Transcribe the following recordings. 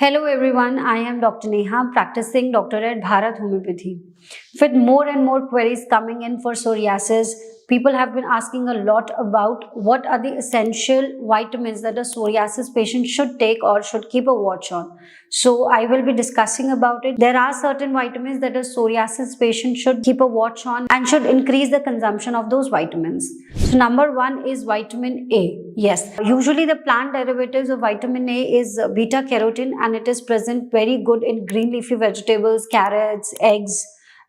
Hello everyone, I am Dr. Neha, practicing doctor at Bharat Homeopathy. With more and more queries coming in for psoriasis, people have been asking a lot about what are the essential vitamins that a psoriasis patient should take or should keep a watch on. So I will be discussing about it. There are certain vitamins that a psoriasis patient should keep a watch on and should increase the consumption of those vitamins. So number one is vitamin A. Yes, usually the plant derivatives of vitamin A is beta carotene, and it is present very good in green leafy vegetables, carrots, eggs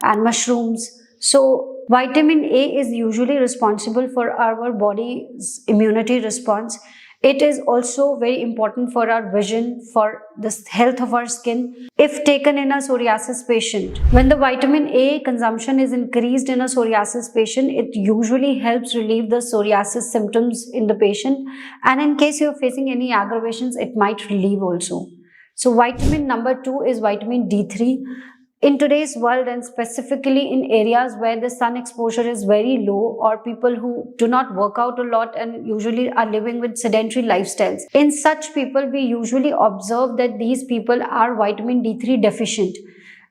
and mushrooms. So vitamin A is usually responsible for our body's immunity response. It is also very important for our vision, for the health of our skin. If taken in a psoriasis patient, when the vitamin A consumption is increased in a psoriasis patient, it usually helps relieve the psoriasis symptoms in the patient. And in case you're facing any aggravations, it might relieve also. So vitamin number 2 is vitamin D3. In today's world, and specifically in areas where the sun exposure is very low, or people who do not work out a lot and usually are living with sedentary lifestyles, in such people we usually observe that these people are vitamin D3 deficient,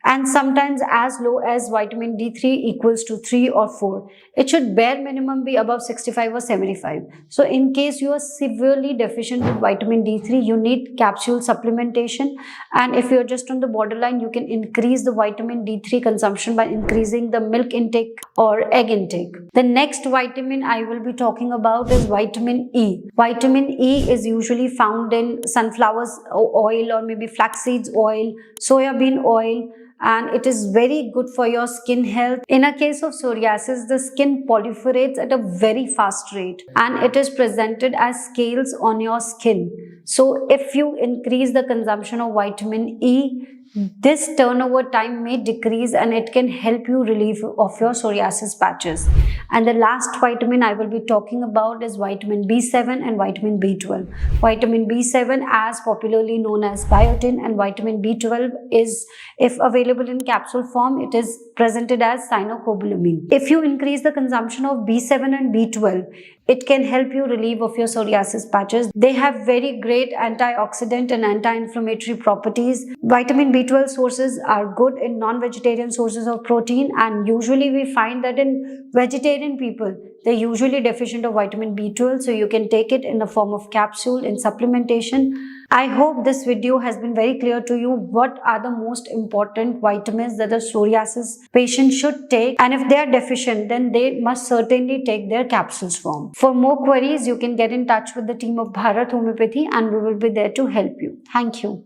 and sometimes as low as vitamin D3 equals to 3 or 4. It should bare minimum be above 65 or 75. So in case you are severely deficient with vitamin D3, you need capsule supplementation, and if you're just on the borderline, you can increase the vitamin D3 consumption by increasing the milk intake or egg intake. The next vitamin I will be talking about is vitamin E. Vitamin E is usually found in sunflower oil or maybe flax seeds oil, soya bean oil, and it is very good for your skin health. In a case of psoriasis, the skin proliferates at a very fast rate and it is presented as scales on your skin. So if you increase the consumption of vitamin E, this turnover time may decrease and it can help you relieve of your psoriasis patches. And the last vitamin I will be talking about is vitamin B7 and vitamin B12. Vitamin B7, as popularly known as biotin, and vitamin B12 is, if available in capsule form, it is presented as cyanocobalamin. If you increase the consumption of B7 and B12, it can help you relieve of your psoriasis patches. They have very great antioxidant and anti-inflammatory properties. Vitamin B12 sources are good in non-vegetarian sources of protein, and usually we find that in vegetarian people, they're usually deficient of vitamin B12, so you can take it in the form of capsule in supplementation. I hope this video has been very clear to you what are the most important vitamins that a psoriasis patient should take, and if they are deficient, then they must certainly take their capsules form. For more queries, you can get in touch with the team of Bharat Homeopathy and we will be there to help you. Thank you.